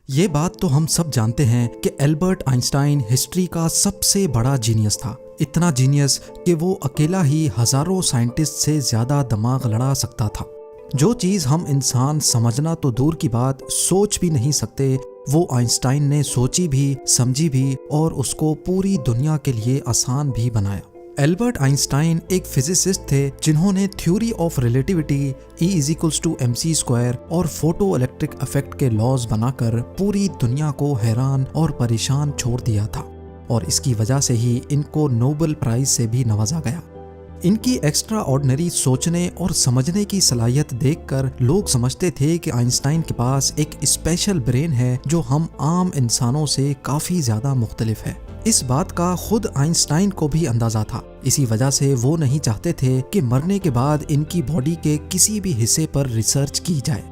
ये बात तो हम सब जानते हैं कि एल्बर्ट आइंस्टाइन हिस्ट्री का सबसे बड़ा जीनियस था। इतना जीनियस कि वो अकेला ही हजारों साइंटिस्ट से ज्यादा दिमाग लड़ा सकता था। जो चीज हम इंसान समझना तो दूर की बात, सोच भी नहीं सकते, वो आइंस्टाइन ने सोची भी, समझी भी और उसको पूरी दुनिया के लिए आसान भी बनाया। एल्बर्ट आइंस्टाइन एक फिजिसिस्ट थे जिन्होंने थ्योरी ऑफ रिलेटिविटी, E=mc² और फोटो इलेक्ट्रिक इफेक्ट के लॉज बनाकर पूरी दुनिया को हैरान और परेशान छोड़ दिया था और इसकी वजह से ही इनको नोबेल प्राइज से भी नवाजा गया। इनकी एक्स्ट्रा ऑर्डिनरी सोचने और समझने की सलाहियत देखकर लोग समझते थे कि आइंस्टाइन के पास एक स्पेशल ब्रेन है जो हम आम इंसानों से काफ़ी ज़्यादा मुख्तलिफ है। इस बात का खुद आइंस्टाइन को भी अंदाजा था। इसी वजह से वो नहीं चाहते थे कि मरने के बाद इनकी बॉडी के किसी भी हिस्से पर रिसर्च की जाए,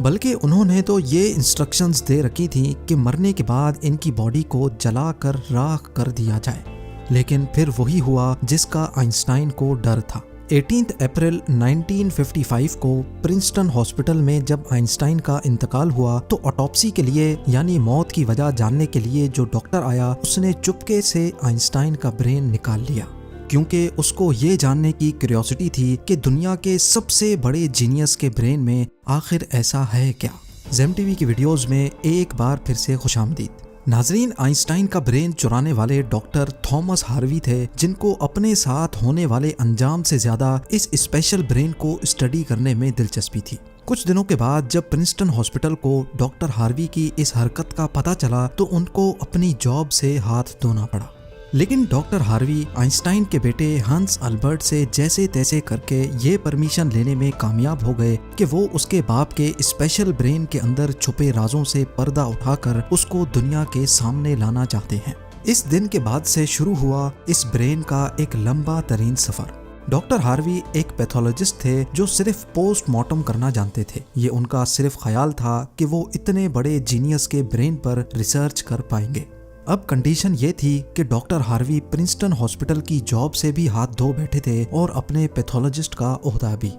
बल्कि उन्होंने तो ये इंस्ट्रक्शंस दे रखी थी कि मरने के बाद इनकी बॉडी को जलाकर राख कर दिया जाए। लेकिन फिर वही हुआ जिसका आइंस्टाइन को डर था। 18 अप्रैल 1955 को प्रिंसटन हॉस्पिटल में जब आइंस्टाइन का इंतकाल हुआ तो ऑटोप्सी के लिए यानी मौत की वजह जानने के लिए जो डॉक्टर आया उसने चुपके से आइंस्टाइन का ब्रेन निकाल लिया, क्योंकि उसको ये जानने की क्यूरियोसिटी थी कि दुनिया के सबसे बड़े जीनियस के ब्रेन में आखिर ऐसा है क्या। ज़ेम टीवी की वीडियोस में एक बार फिर से खुशामदीद। नाजरीन, आइंस्टाइन का ब्रेन चुराने वाले डॉक्टर थॉमस हार्वी थे, जिनको अपने साथ होने वाले अंजाम से ज्यादा इस स्पेशल ब्रेन को स्टडी करने में दिलचस्पी थी। कुछ दिनों के बाद जब प्रिंसटन हॉस्पिटल को डॉक्टर हार्वी की इस हरकत का पता चला तो उनको अपनी जॉब से हाथ धोना पड़ा। लेकिन डॉक्टर हार्वी आइंस्टाइन के बेटे हंस अल्बर्ट से जैसे तैसे करके ये परमिशन लेने में कामयाब हो गए कि वो उसके बाप के स्पेशल ब्रेन के अंदर छुपे राजों से पर्दा उठाकर उसको दुनिया के सामने लाना चाहते हैं। इस दिन के बाद से शुरू हुआ इस ब्रेन का एक लंबा तरीन सफर। डॉक्टर हार्वी एक पैथोलॉजिस्ट थे जो सिर्फ पोस्टमार्टम करना जानते थे। ये उनका सिर्फ ख्याल था कि वो इतने बड़े जीनियस के ब्रेन पर रिसर्च कर पाएंगे। अब कंडीशन ये थी कि डॉक्टर हार्वी प्रिंसटन हॉस्पिटल की जॉब से भी हाथ धो बैठे थे और अपने पैथोलॉजिस्ट का ओहदा भी।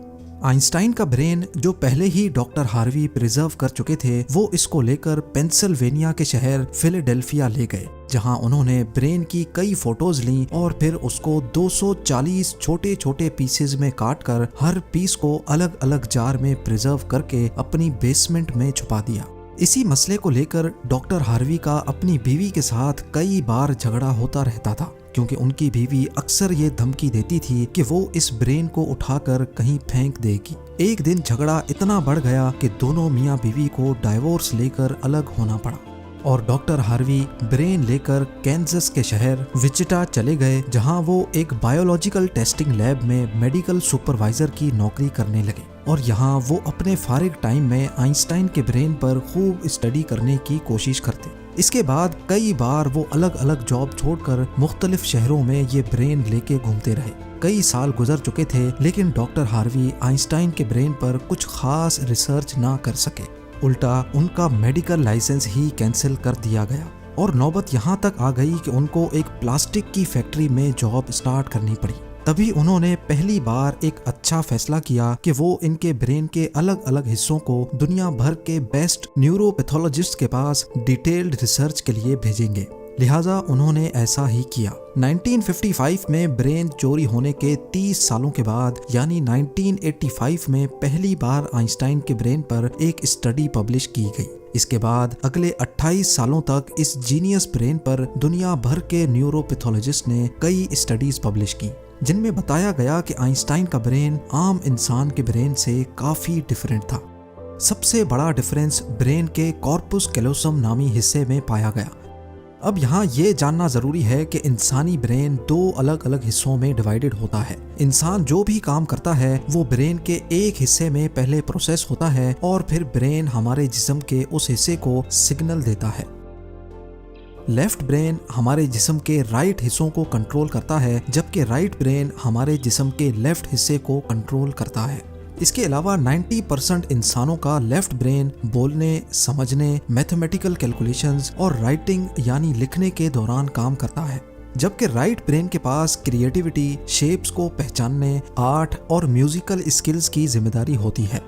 आइंस्टाइन का ब्रेन जो पहले ही डॉक्टर हार्वी प्रिजर्व कर चुके थे, वो इसको लेकर पेंसिल्वेनिया के शहर फिलाडेल्फिया ले गए, जहां उन्होंने ब्रेन की कई फोटोज ली और फिर उसको 240 छोटे छोटे पीसेज में काटकर हर पीस को अलग अलग जार में प्रिजर्व करके अपनी बेसमेंट में छुपा दिया। इसी मसले को लेकर डॉक्टर हार्वी का अपनी बीवी के साथ कई बार झगड़ा होता रहता था, क्योंकि उनकी बीवी अक्सर ये धमकी देती थी कि वो इस ब्रेन को उठाकर कहीं फेंक देगी। एक दिन झगड़ा इतना बढ़ गया कि दोनों मियाँ बीवी को डाइवोर्स लेकर अलग होना पड़ा और डॉक्टर हार्वी ब्रेन लेकर कैंसस के शहर विचिटा चले गए, जहां वो एक बायोलॉजिकल टेस्टिंग लैब में मेडिकल सुपरवाइजर की नौकरी करने लगे और यहाँ वो अपने फारिग टाइम में आइंस्टाइन के ब्रेन पर खूब स्टडी करने की कोशिश करते। इसके बाद कई बार वो अलग अलग जॉब छोड़कर मुख्तलिफ शहरों में ये ब्रेन लेके घूमते रहे। कई साल गुजर चुके थे लेकिन डॉक्टर हार्वी आइंस्टाइन के ब्रेन पर कुछ खास रिसर्च ना कर सके। उल्टा उनका मेडिकल लाइसेंस ही कैंसिल कर दिया गया और नौबत यहाँ तक आ गई कि उनको एक प्लास्टिक की फैक्ट्री में जॉब स्टार्ट करनी पड़ी। तभी उन्होंने पहली बार एक अच्छा फैसला किया कि वो इनके ब्रेन के अलग अलग हिस्सों को दुनिया भर के बेस्ट न्यूरोपैथोलॉजिस्ट के पास डिटेल्ड रिसर्च के लिए भेजेंगे। लिहाजा उन्होंने ऐसा ही किया। 1955 में ब्रेन चोरी होने के 30 सालों के बाद यानी 1985 में पहली बार आइंस्टाइन के ब्रेन पर एक स्टडी पब्लिश की गई। इसके बाद अगले 28 सालों तक इस जीनियस ब्रेन पर दुनिया भर के न्यूरोपैथोलॉजिस्ट ने कई स्टडीज पब्लिश की, जिनमें बताया गया कि आइंस्टाइन का ब्रेन आम इंसान के ब्रेन से काफी डिफरेंट था। सबसे बड़ा डिफरेंस ब्रेन के कॉर्पस कैलोसम नामी हिस्से में पाया गया। अब यहाँ ये जानना जरूरी है कि इंसानी ब्रेन दो अलग अलग हिस्सों में डिवाइडेड होता है। इंसान जो भी काम करता है वो ब्रेन के एक हिस्से में पहले प्रोसेस होता है और फिर ब्रेन हमारे जिस्म के उस हिस्से को सिग्नल देता है। लेफ्ट ब्रेन हमारे जिस्म के राइट हिस्सों को कंट्रोल करता है, जबकि राइट ब्रेन हमारे जिस्म के लेफ्ट हिस्से को कंट्रोल करता है। इसके अलावा 90% इंसानों का लेफ्ट ब्रेन बोलने, समझने, मैथमेटिकल कैलकुलेशंस और राइटिंग यानी लिखने के दौरान काम करता है, जबकि राइट ब्रेन के पास क्रिएटिविटी, शेप्स को पहचानने, आर्ट और म्यूजिकल स्किल्स की जिम्मेदारी होती है।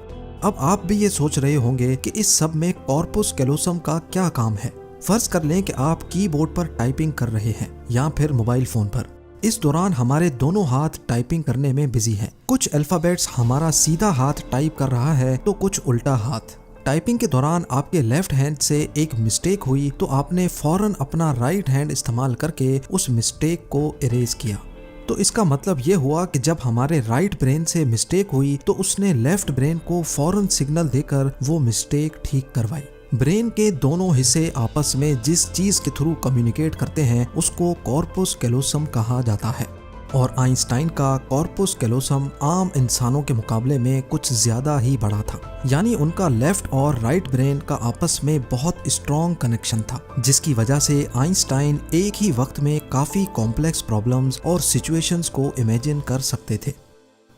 अब आप भी ये सोच रहे होंगे कि इस सब में कॉर्पस कैलोसम का क्या काम है। फर्ज कर लें कि आप कीबोर्ड पर टाइपिंग कर रहे हैं या फिर मोबाइल फोन पर। इस दौरान हमारे दोनों हाथ टाइपिंग करने में बिजी हैं। कुछ अल्फाबेट्स हमारा सीधा हाथ टाइप कर रहा है तो कुछ उल्टा हाथ। टाइपिंग के दौरान आपके लेफ्ट हैंड से एक मिस्टेक हुई तो आपने फौरन अपना राइट हैंड इस्तेमाल करके उस मिस्टेक को इरेज किया। तो इसका मतलब ये हुआ कि जब हमारे राइट ब्रेन से मिस्टेक हुई तो उसने लेफ्ट ब्रेन को फौरन सिग्नल देकर वो मिस्टेक ठीक करवाई। ब्रेन के दोनों हिस्से आपस में जिस चीज के थ्रू कम्युनिकेट करते हैं उसको कॉर्पस कैलोसम कहा जाता है। और आइंस्टाइन का कॉर्पस कैलोसम आम इंसानों के मुकाबले में कुछ ज्यादा ही बड़ा था, यानी उनका लेफ्ट और राइट ब्रेन का आपस में बहुत स्ट्रॉन्ग कनेक्शन था, जिसकी वजह से आइंस्टाइन एक ही वक्त में काफी कॉम्प्लेक्स प्रॉब्लम्स और सिचुएशंस को इमेजिन कर सकते थे।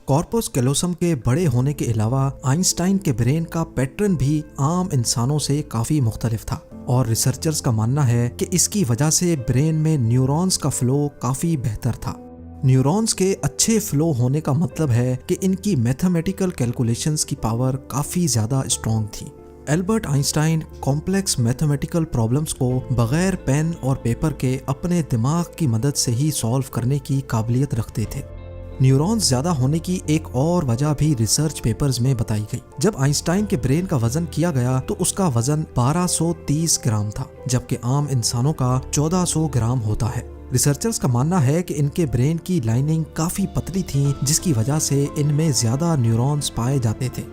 कॉर्पस कैलोसम के बड़े होने के अलावा आइंस्टाइन के ब्रेन का पैटर्न भी आम इंसानों से काफी मुख्तलिफ था और रिसर्चर्स का मानना है कि इसकी वजह से ब्रेन में न्यूरॉन्स का फ्लो काफी बेहतर था। न्यूरॉन्स के अच्छे फ्लो होने का मतलब है कि इनकी मैथमेटिकल कैलकुलेशंस की पावर काफी ज्यादा स्ट्रॉन्ग थी। Albert Einstein complex mathematical problems को बगैर पेन और पेपर के अपने दिमाग की मदद से ही सॉल्व करने की काबिलियत रखते थे। न्यूरॉन्स ज्यादा होने की एक और वजह भी रिसर्च पेपर्स में बताई गई। जब आइंस्टाइन के ब्रेन का वजन किया गया तो उसका वजन 1230 ग्राम था, जबकि आम इंसानों का 1400 ग्राम होता है। रिसर्चर्स का मानना है कि इनके ब्रेन की लाइनिंग काफी पतली थी, जिसकी वजह से इनमें ज्यादा न्यूरॉन्स पाए जाते थे।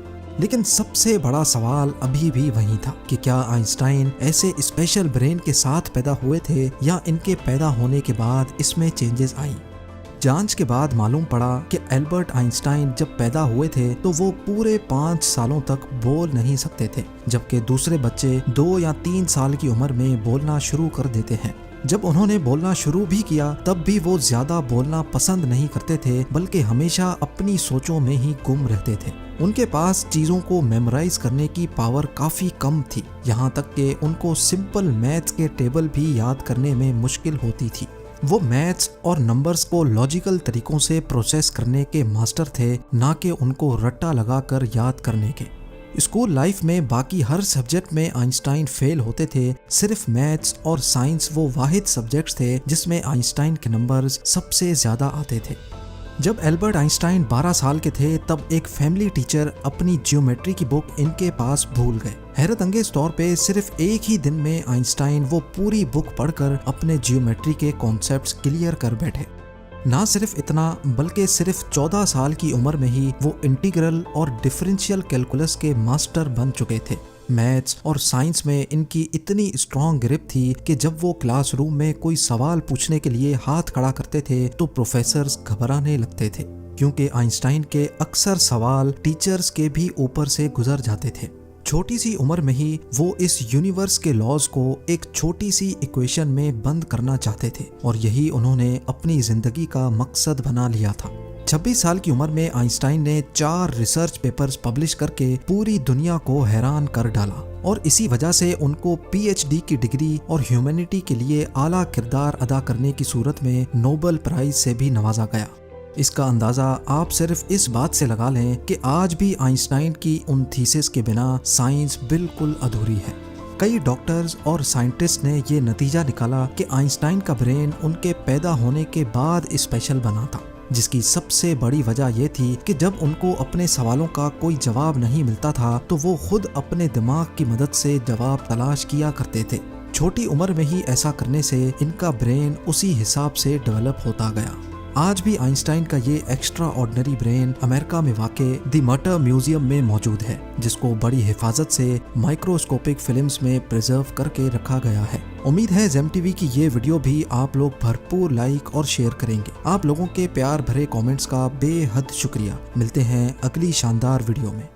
लेकिन सबसे बड़ा सवाल अभी भी वही था कि क्या आइंस्टाइन ऐसे स्पेशल ब्रेन के साथ पैदा हुए थे या इनके पैदा होने के बाद इसमें चेंजेस आई। जांच के बाद मालूम पड़ा कि एल्बर्ट आइंस्टाइन जब पैदा हुए थे तो वो पूरे 5 सालों तक बोल नहीं सकते थे, जबकि दूसरे बच्चे 2 या 3 साल की उम्र में बोलना शुरू कर देते हैं। जब उन्होंने बोलना शुरू भी किया तब भी वो ज्यादा बोलना पसंद नहीं करते थे, बल्कि हमेशा अपनी सोचों में ही गुम रहते थे। उनके पास चीजों को मेमोराइज करने की पावर काफी कम थी, यहाँ तक कि उनको सिंपल मैथ्स के टेबल भी याद करने में मुश्किल होती थी। वो मैथ्स और नंबर्स को लॉजिकल तरीकों से प्रोसेस करने के मास्टर थे, ना कि उनको रट्टा लगाकर याद करने के। स्कूल लाइफ में बाकी हर सब्जेक्ट में आइंस्टाइन फेल होते थे, सिर्फ मैथ्स और साइंस वो वाहिद सब्जेक्ट्स थे जिसमें आइंस्टाइन के नंबर्स सबसे ज्यादा आते थे। जब एल्बर्ट आइंस्टाइन 12 साल के थे तब एक फैमिली टीचर अपनी ज्योमेट्री की बुक इनके पास भूल गए। हैरत अंगेज तौर पे सिर्फ एक ही दिन में आइंस्टाइन वो पूरी बुक पढ़कर अपने ज्योमेट्री के कॉन्सेप्ट्स क्लियर कर बैठे। ना सिर्फ इतना, बल्कि सिर्फ 14 साल की उम्र में ही वो इंटीग्रल और डिफरेंशियल कैलकुलस के मास्टर बन चुके थे। मैथ्स और साइंस में इनकी इतनी स्ट्रॉन्ग ग्रिप थी कि जब वो क्लासरूम में कोई सवाल पूछने के लिए हाथ खड़ा करते थे तो प्रोफेसर्स घबराने लगते थे, क्योंकि आइंस्टाइन के अक्सर सवाल टीचर्स के भी ऊपर से गुजर जाते थे। छोटी सी उम्र में ही वो इस यूनिवर्स के लॉज को एक छोटी सी इक्वेशन में बंद करना चाहते थे और यही उन्होंने अपनी जिंदगी का मकसद बना लिया था। 26 साल की उम्र में आइंस्टाइन ने 4 रिसर्च पेपर्स पब्लिश करके पूरी दुनिया को हैरान कर डाला और इसी वजह से उनको पीएचडी की डिग्री और ह्यूमैनिटी के लिए आला किरदार अदा करने की सूरत में नोबेल प्राइज से भी नवाजा गया। इसका अंदाजा आप सिर्फ इस बात से लगा लें कि आज भी आइंस्टाइन की उन थीसिस के बिना साइंस बिल्कुल अधूरी है। कई डॉक्टर्स और साइंटिस्ट ने ये नतीजा निकाला कि आइंस्टाइन का ब्रेन उनके पैदा होने के बाद स्पेशल बना था, जिसकी सबसे बड़ी वजह यह थी कि जब उनको अपने सवालों का कोई जवाब नहीं मिलता था तो वो खुद अपने दिमाग की मदद से जवाब तलाश किया करते थे। छोटी उम्र में ही ऐसा करने से इनका ब्रेन उसी हिसाब से डेवलप होता गया। आज भी आइंस्टाइन का ये एक्स्ट्रा ऑर्डिनरी ब्रेन अमेरिका में वाक़े द मटर म्यूजियम में मौजूद है, जिसको बड़ी हिफाजत से माइक्रोस्कोपिक फिल्म्स में प्रिजर्व करके रखा गया है। उम्मीद है जेम टीवी की ये वीडियो भी आप लोग भरपूर लाइक और शेयर करेंगे। आप लोगों के प्यार भरे कमेंट्स का बेहद शुक्रिया। मिलते हैं अगली शानदार वीडियो में।